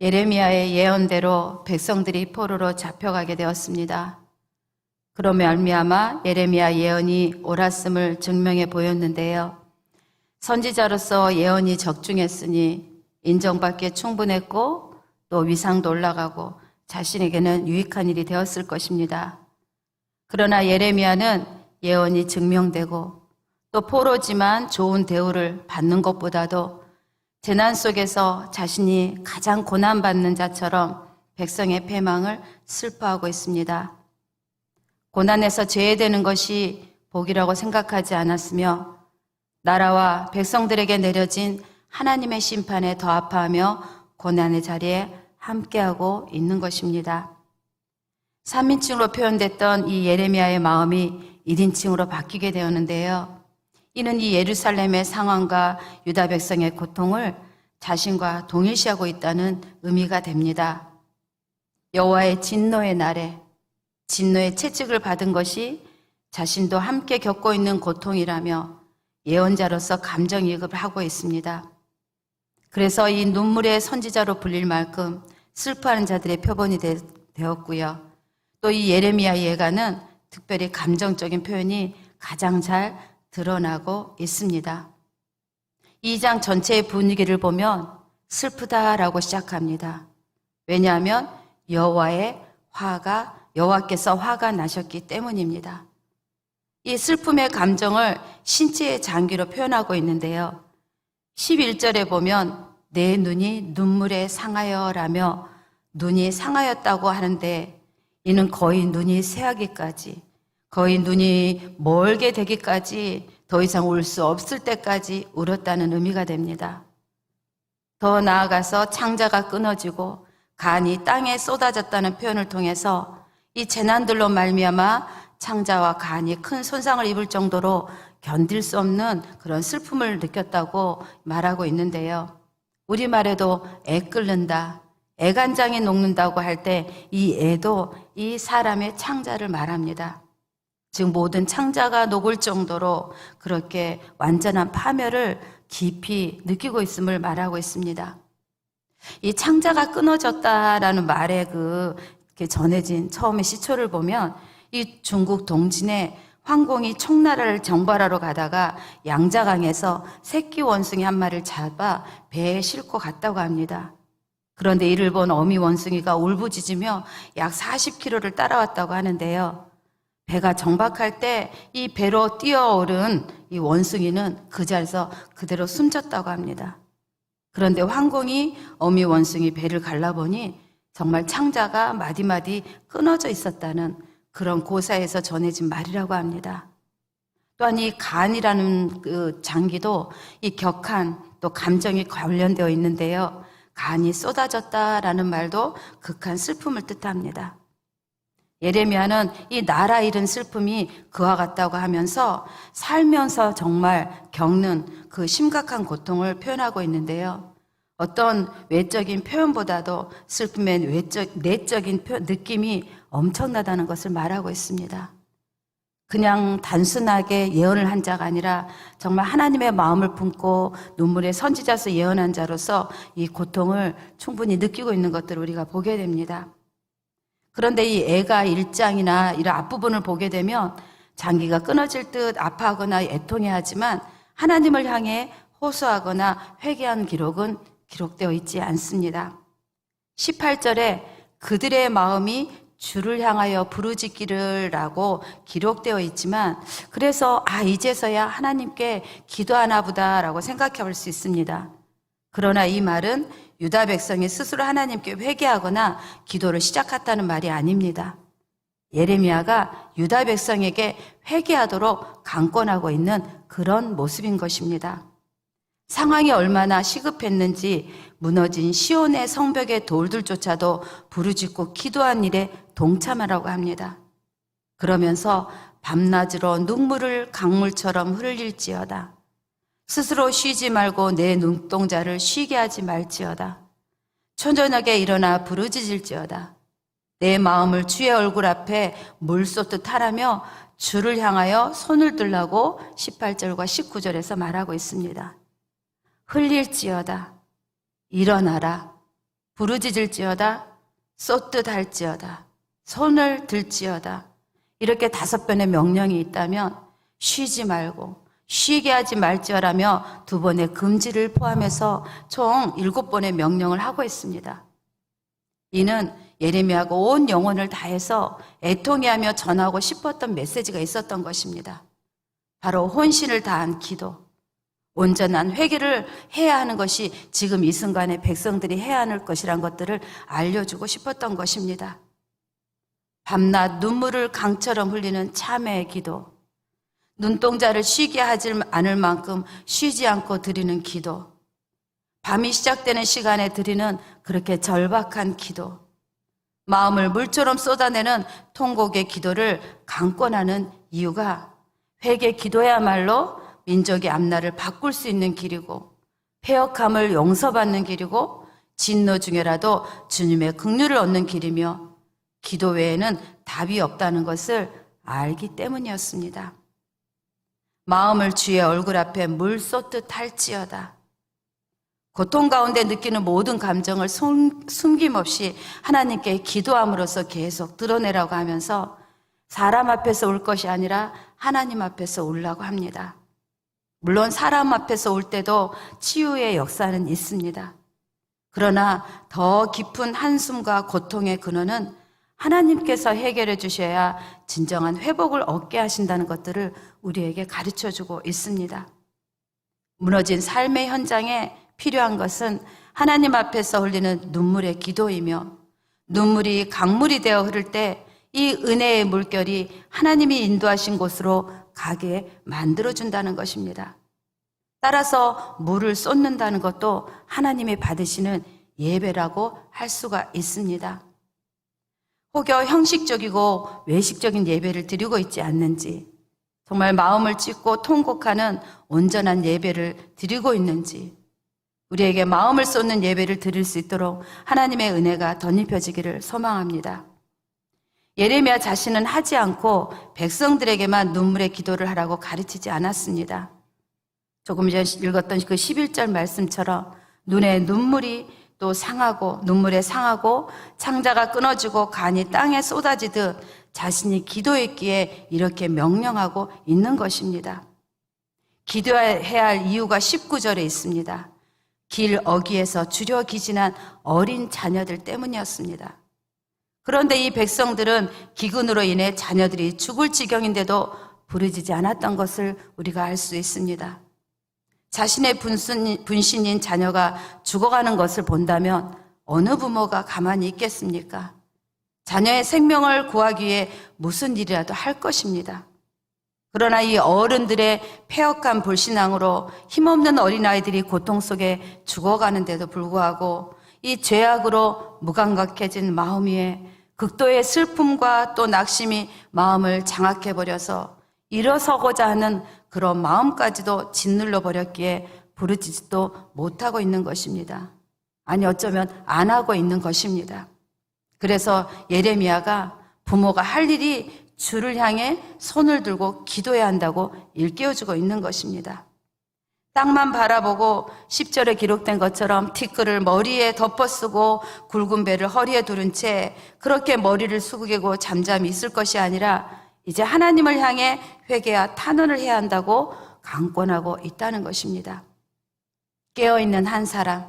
예레미야의 예언대로 백성들이 포로로 잡혀가게 되었습니다. 그로 말미암아 예레미야 예언이 옳았음을 증명해 보였는데요. 선지자로서 예언이 적중했으니 인정받기에 충분했고 또 위상도 올라가고 자신에게는 유익한 일이 되었을 것입니다. 그러나 예레미야는 예언이 증명되고 또 포로지만 좋은 대우를 받는 것보다도 재난 속에서 자신이 가장 고난받는 자처럼 백성의 패망을 슬퍼하고 있습니다. 고난에서 제외되는 것이 복이라고 생각하지 않았으며 나라와 백성들에게 내려진 하나님의 심판에 더 아파하며 고난의 자리에 함께하고 있는 것입니다. 3인칭으로 표현됐던 이 예레미야의 마음이 1인칭으로 바뀌게 되었는데요. 이는 이 예루살렘의 상황과 유다 백성의 고통을 자신과 동일시하고 있다는 의미가 됩니다. 여호와의 진노의 날에 진노의 채찍을 받은 것이 자신도 함께 겪고 있는 고통이라며 예언자로서 감정이입을 하고 있습니다. 그래서 이 눈물의 선지자로 불릴 만큼 슬퍼하는 자들의 표본이 되었고요. 또 이 예레미야 예가는 특별히 감정적인 표현이 가장 잘 드러나고 있습니다. 2장 전체의 분위기를 보면 슬프다라고 시작합니다. 왜냐하면 여호와께서 화가 나셨기 때문입니다. 이 슬픔의 감정을 신체의 장기로 표현하고 있는데요. 11절에 보면 내 눈이 눈물에 상하여라며 눈이 상하였다고 하는데 이는 거의 눈이 새하기까지, 거의 눈이 멀게 되기까지 더 이상 울 수 없을 때까지 울었다는 의미가 됩니다. 더 나아가서 창자가 끊어지고 간이 땅에 쏟아졌다는 표현을 통해서 이 재난들로 말미암아 창자와 간이 큰 손상을 입을 정도로 견딜 수 없는 그런 슬픔을 느꼈다고 말하고 있는데요. 우리말에도 애 끓는다, 애간장이 녹는다고 할 때 이 애도 이 사람의 창자를 말합니다. 즉 모든 창자가 녹을 정도로 그렇게 완전한 파멸을 깊이 느끼고 있음을 말하고 있습니다. 이 창자가 끊어졌다라는 말에 이렇게 전해진 처음에 시초를 보면 이 중국 동진에 황공이 청나라를 정발하러 가다가 양자강에서 새끼 원숭이 한 마리를 잡아 배에 싣고 갔다고 합니다. 그런데 이를 본 어미 원숭이가 울부짖으며 약 40km를 따라왔다고 하는데요. 배가 정박할 때 이 배로 뛰어오른 이 원숭이는 그 자리에서 그대로 숨졌다고 합니다. 그런데 황공이 어미 원숭이 배를 갈라보니 정말 창자가 마디마디 끊어져 있었다는 그런 고사에서 전해진 말이라고 합니다. 또한 이 간이라는 그 장기도 이 격한 또 감정이 관련되어 있는데요. 간이 쏟아졌다라는 말도 극한 슬픔을 뜻합니다. 예레미야는 이 나라 잃은 슬픔이 그와 같다고 하면서 살면서 정말 겪는 그 심각한 고통을 표현하고 있는데요. 어떤 외적인 표현보다도 슬픔의 내적인 느낌이 엄청나다는 것을 말하고 있습니다. 그냥 단순하게 예언을 한 자가 아니라 정말 하나님의 마음을 품고 눈물의 선지자서 예언한 자로서 이 고통을 충분히 느끼고 있는 것들을 우리가 보게 됩니다. 그런데 이 애가 1장이나 이런 앞부분을 보게 되면 장기가 끊어질 듯 아파하거나 애통해하지만 하나님을 향해 호소하거나 회개한 기록은 기록되어 있지 않습니다. 18절에 그들의 마음이 주를 향하여 부르짖기를 라고 기록되어 있지만 그래서 이제서야 하나님께 기도하나 보다라고 생각해 볼 수 있습니다. 그러나 이 말은 유다 백성이 스스로 하나님께 회개하거나 기도를 시작했다는 말이 아닙니다. 예레미야가 유다 백성에게 회개하도록 강권하고 있는 그런 모습인 것입니다. 상황이 얼마나 시급했는지 무너진 시온의 성벽의 돌들조차도 부르짖고 기도한 일에 동참하라고 합니다. 그러면서 밤낮으로 눈물을 강물처럼 흘릴지어다. 스스로 쉬지 말고 내 눈동자를 쉬게 하지 말지어다. 초저녁에 일어나 부르짖을지어다. 내 마음을 주의 얼굴 앞에 물 쏟듯 하라며 주를 향하여 손을 들라고 18절과 19절에서 말하고 있습니다. 흘릴지어다. 일어나라. 부르짖을지어다, 쏟듯 할지어다, 손을 들지어다. 이렇게 5번의 명령이 있다면 쉬지 말고 쉬게 하지 말지어라며 2번의 금지를 포함해서 총 7번의 명령을 하고 있습니다. 이는 예레미야가 온 영혼을 다해서 애통해하며 전하고 싶었던 메시지가 있었던 것입니다. 바로 혼신을 다한 기도, 온전한 회개를 해야 하는 것이 지금 이 순간에 백성들이 해야 하는 것이란 것들을 알려주고 싶었던 것입니다. 밤낮 눈물을 강처럼 흘리는 참회의 기도, 눈동자를 쉬게 하지 않을 만큼 쉬지 않고 드리는 기도, 밤이 시작되는 시간에 드리는 그렇게 절박한 기도, 마음을 물처럼 쏟아내는 통곡의 기도를 강권하는 이유가 회개 기도야말로 민족의 앞날을 바꿀 수 있는 길이고 패역함을 용서받는 길이고 진노 중에라도 주님의 긍휼을 얻는 길이며 기도 외에는 답이 없다는 것을 알기 때문이었습니다. 마음을 주의 얼굴 앞에 물 쏟듯 할지어다. 고통 가운데 느끼는 모든 감정을 숨김없이 하나님께 기도함으로써 계속 드러내라고 하면서 사람 앞에서 울 것이 아니라 하나님 앞에서 울라고 합니다. 물론 사람 앞에서 울 때도 치유의 역사는 있습니다. 그러나 더 깊은 한숨과 고통의 근원은 하나님께서 해결해 주셔야 진정한 회복을 얻게 하신다는 것들을 우리에게 가르쳐주고 있습니다. 무너진 삶의 현장에 필요한 것은 하나님 앞에서 흘리는 눈물의 기도이며 눈물이 강물이 되어 흐를 때 이 은혜의 물결이 하나님이 인도하신 곳으로 가게 만들어준다는 것입니다. 따라서 물을 쏟는다는 것도 하나님이 받으시는 예배라고 할 수가 있습니다. 혹여 형식적이고 외식적인 예배를 드리고 있지 않는지, 정말 마음을 찢고 통곡하는 온전한 예배를 드리고 있는지, 우리에게 마음을 쏟는 예배를 드릴 수 있도록 하나님의 은혜가 덧입혀지기를 소망합니다. 예레미야 자신은 하지 않고 백성들에게만 눈물의 기도를 하라고 가르치지 않았습니다. 조금 전에 읽었던 그 11절 말씀처럼 눈에 눈물이 또 상하고 눈물에 상하고 창자가 끊어지고 간이 땅에 쏟아지듯 자신이 기도했기에 이렇게 명령하고 있는 것입니다. 기도해야 할 이유가 19절에 있습니다. 길 어귀에서 주려 기진한 어린 자녀들 때문이었습니다. 그런데 이 백성들은 기근으로 인해 자녀들이 죽을 지경인데도 부르짖지 않았던 것을 우리가 알 수 있습니다. 자신의 분신인 자녀가 죽어가는 것을 본다면 어느 부모가 가만히 있겠습니까? 자녀의 생명을 구하기 위해 무슨 일이라도 할 것입니다. 그러나 이 어른들의 패역한 불신앙으로 힘없는 어린아이들이 고통 속에 죽어가는데도 불구하고 이 죄악으로 무감각해진 마음 위에 극도의 슬픔과 또 낙심이 마음을 장악해버려서 일어서고자 하는 그런 마음까지도 짓눌러 버렸기에 부르짖지도 못하고 있는 것입니다. 아니 어쩌면 안 하고 있는 것입니다. 그래서 예레미야가 부모가 할 일이 주를 향해 손을 들고 기도해야 한다고 일깨워주고 있는 것입니다. 땅만 바라보고 10절에 기록된 것처럼 티끌을 머리에 덮어쓰고 굵은 배를 허리에 두른 채 그렇게 머리를 숙이고 잠잠히 있을 것이 아니라 이제 하나님을 향해 회개와 탄원을 해야 한다고 강권하고 있다는 것입니다. 깨어있는 한 사람,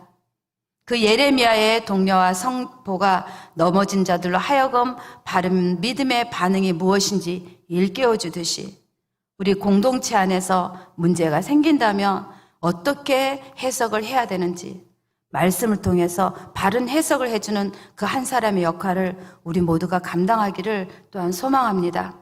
그 예레미야의 동료와 성보가 넘어진 자들로 하여금 바른 믿음의 반응이 무엇인지 일깨워주듯이 우리 공동체 안에서 문제가 생긴다면 어떻게 해석을 해야 되는지 말씀을 통해서 바른 해석을 해주는 그 한 사람의 역할을 우리 모두가 감당하기를 또한 소망합니다.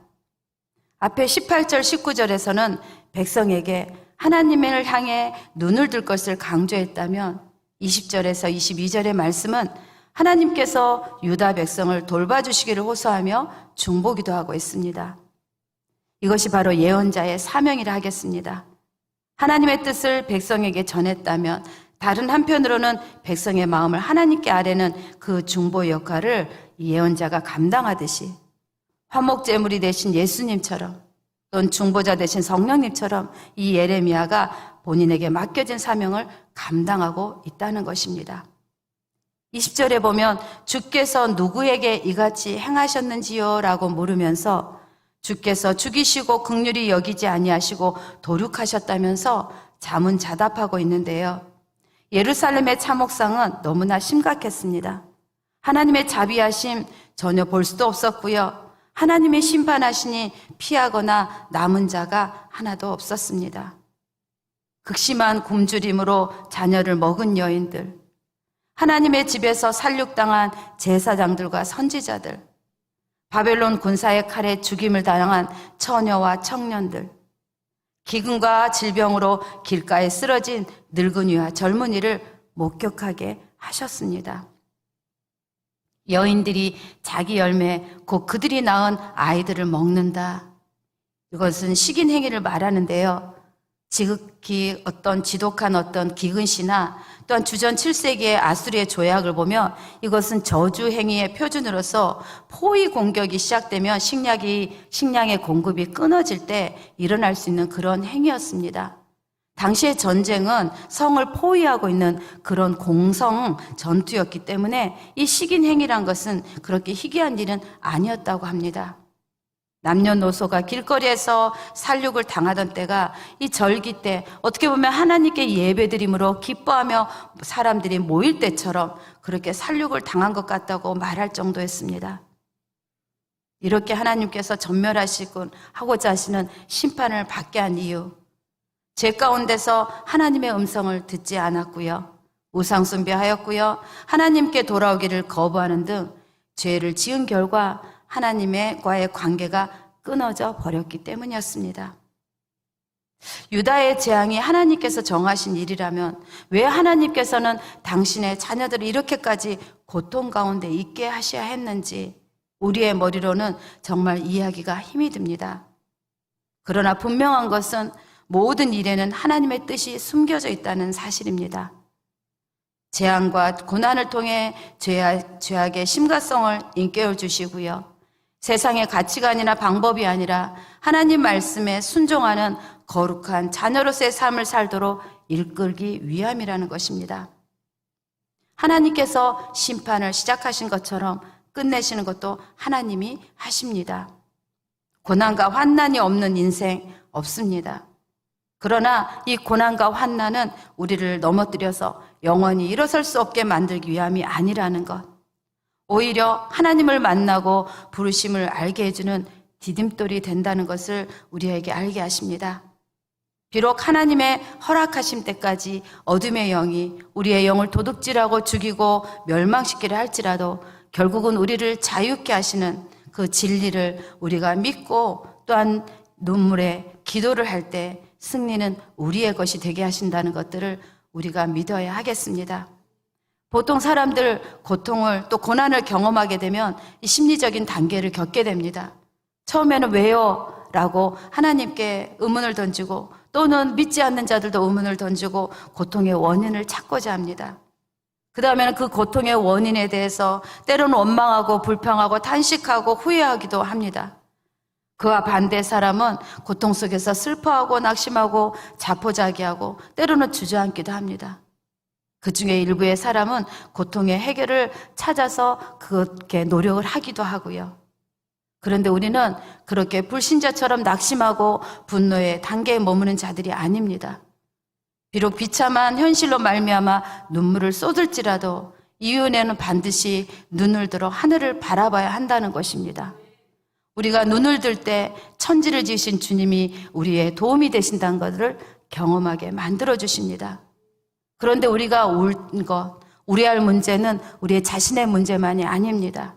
앞에 18절 19절에서는 백성에게 하나님을 향해 눈을 들 것을 강조했다면 20절에서 22절의 말씀은 하나님께서 유다 백성을 돌봐주시기를 호소하며 중보기도 하고 있습니다. 이것이 바로 예언자의 사명이라 하겠습니다. 하나님의 뜻을 백성에게 전했다면 다른 한편으로는 백성의 마음을 하나님께 아뢰는 그 중보 역할을 예언자가 감당하듯이 화목제물이 되신 예수님처럼 또는 중보자 되신 성령님처럼 이 예레미야가 본인에게 맡겨진 사명을 감당하고 있다는 것입니다. 20절에 보면 주께서 누구에게 이같이 행하셨는지요? 라고 물으면서 주께서 죽이시고 긍휼히 여기지 아니하시고 도륙하셨다면서 자문자답하고 있는데요. 예루살렘의 참혹상은 너무나 심각했습니다. 하나님의 자비하심 전혀 볼 수도 없었고요. 하나님의 심판하시니 피하거나 남은 자가 하나도 없었습니다. 극심한 굶주림으로 자녀를 먹은 여인들, 하나님의 집에서 살육당한 제사장들과 선지자들, 바벨론 군사의 칼에 죽임을 당한 처녀와 청년들, 기근과 질병으로 길가에 쓰러진 늙은이와 젊은이를 목격하게 하셨습니다. 여인들이 자기 열매, 곧 그들이 낳은 아이들을 먹는다. 이것은 식인 행위를 말하는데요. 지극히 어떤 지독한 어떤 기근시나 또한 주전 7세기의 아수리의 조약을 보면 이것은 저주 행위의 표준으로서 포위 공격이 시작되면 식량의 공급이 끊어질 때 일어날 수 있는 그런 행위였습니다. 당시의 전쟁은 성을 포위하고 있는 그런 공성 전투였기 때문에 이 식인 행위란 것은 그렇게 희귀한 일은 아니었다고 합니다. 남녀노소가 길거리에서 살육을 당하던 때가 이 절기 때 어떻게 보면 하나님께 예배드림으로 기뻐하며 사람들이 모일 때처럼 그렇게 살육을 당한 것 같다고 말할 정도였습니다. 이렇게 하나님께서 전멸하시곤 하고자 하시는 심판을 받게 한 이유, 죄 가운데서 하나님의 음성을 듣지 않았고요, 우상 숭배하였고요, 하나님께 돌아오기를 거부하는 등 죄를 지은 결과 하나님과의 관계가 끊어져 버렸기 때문이었습니다. 유다의 재앙이 하나님께서 정하신 일이라면 왜 하나님께서는 당신의 자녀들을 이렇게까지 고통 가운데 있게 하셔야 했는지 우리의 머리로는 정말 이해하기가 힘이 듭니다. 그러나 분명한 것은 모든 일에는 하나님의 뜻이 숨겨져 있다는 사실입니다. 재앙과 고난을 통해 죄악의 심각성을 일깨워 주시고요, 세상의 가치관이나 방법이 아니라 하나님 말씀에 순종하는 거룩한 자녀로서의 삶을 살도록 이끌기 위함이라는 것입니다. 하나님께서 심판을 시작하신 것처럼 끝내시는 것도 하나님이 하십니다. 고난과 환난이 없는 인생 없습니다. 그러나 이 고난과 환난은 우리를 넘어뜨려서 영원히 일어설 수 없게 만들기 위함이 아니라는 것, 오히려 하나님을 만나고 부르심을 알게 해주는 디딤돌이 된다는 것을 우리에게 알게 하십니다. 비록 하나님의 허락하심 때까지 어둠의 영이 우리의 영을 도둑질하고 죽이고 멸망시키려 할지라도 결국은 우리를 자유케 하시는 그 진리를 우리가 믿고 또한 눈물에 기도를 할 때 승리는 우리의 것이 되게 하신다는 것들을 우리가 믿어야 하겠습니다. 보통 사람들 고통을 또 고난을 경험하게 되면 이 심리적인 단계를 겪게 됩니다. 처음에는 왜요? 라고 하나님께 의문을 던지고 또는 믿지 않는 자들도 의문을 던지고 고통의 원인을 찾고자 합니다. 그 다음에는 그 고통의 원인에 대해서 때로는 원망하고 불평하고 탄식하고 후회하기도 합니다. 그와 반대 사람은 고통 속에서 슬퍼하고 낙심하고 자포자기하고 때로는 주저앉기도 합니다. 그 중에 일부의 사람은 고통의 해결을 찾아서 그렇게 노력을 하기도 하고요. 그런데 우리는 그렇게 불신자처럼 낙심하고 분노의 단계에 머무는 자들이 아닙니다. 비록 비참한 현실로 말미암아 눈물을 쏟을지라도 이윤에는 반드시 눈을 들어 하늘을 바라봐야 한다는 것입니다. 우리가 눈을 들 때 천지를 지으신 주님이 우리의 도움이 되신다는 것을 경험하게 만들어 주십니다. 그런데 우리가 울 것, 우려할 문제는 우리의 자신의 문제만이 아닙니다.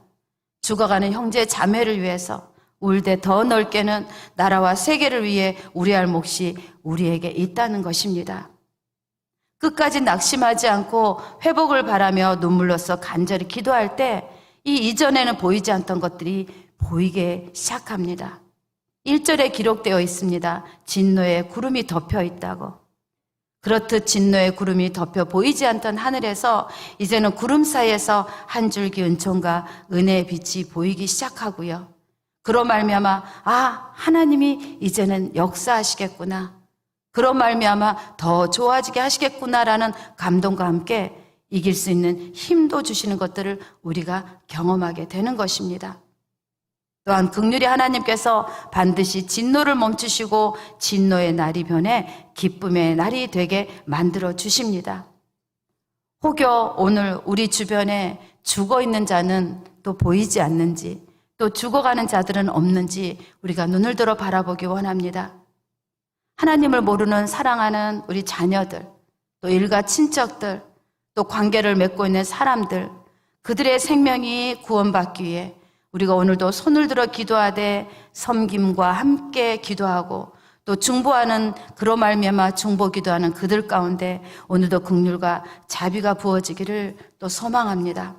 죽어가는 형제 자매를 위해서 울되 더 넓게는 나라와 세계를 위해 우려할 몫이 우리에게 있다는 것입니다. 끝까지 낙심하지 않고 회복을 바라며 눈물로써 간절히 기도할 때 이 이전에는 보이지 않던 것들이 보이게 시작합니다. 1절에 기록되어 있습니다. 진노의 구름이 덮여 있다고. 그렇듯 진노의 구름이 덮여 보이지 않던 하늘에서 이제는 구름 사이에서 한 줄기 은총과 은혜의 빛이 보이기 시작하고요. 그로 말미암아 하나님이 이제는 역사하시겠구나. 그로 말미암아 더 좋아지게 하시겠구나라는 감동과 함께 이길 수 있는 힘도 주시는 것들을 우리가 경험하게 되는 것입니다. 또한 긍휼히 하나님께서 반드시 진노를 멈추시고 진노의 날이 변해 기쁨의 날이 되게 만들어 주십니다. 혹여 오늘 우리 주변에 죽어 있는 자는 또 보이지 않는지, 또 죽어가는 자들은 없는지 우리가 눈을 들어 바라보기 원합니다. 하나님을 모르는 사랑하는 우리 자녀들, 또 일가 친척들, 또 관계를 맺고 있는 사람들, 그들의 생명이 구원받기 위해 우리가 오늘도 손을 들어 기도하되 섬김과 함께 기도하고 또 중보하는 그로 말미암아 중보 기도하는 그들 가운데 오늘도 긍휼과 자비가 부어지기를 또 소망합니다.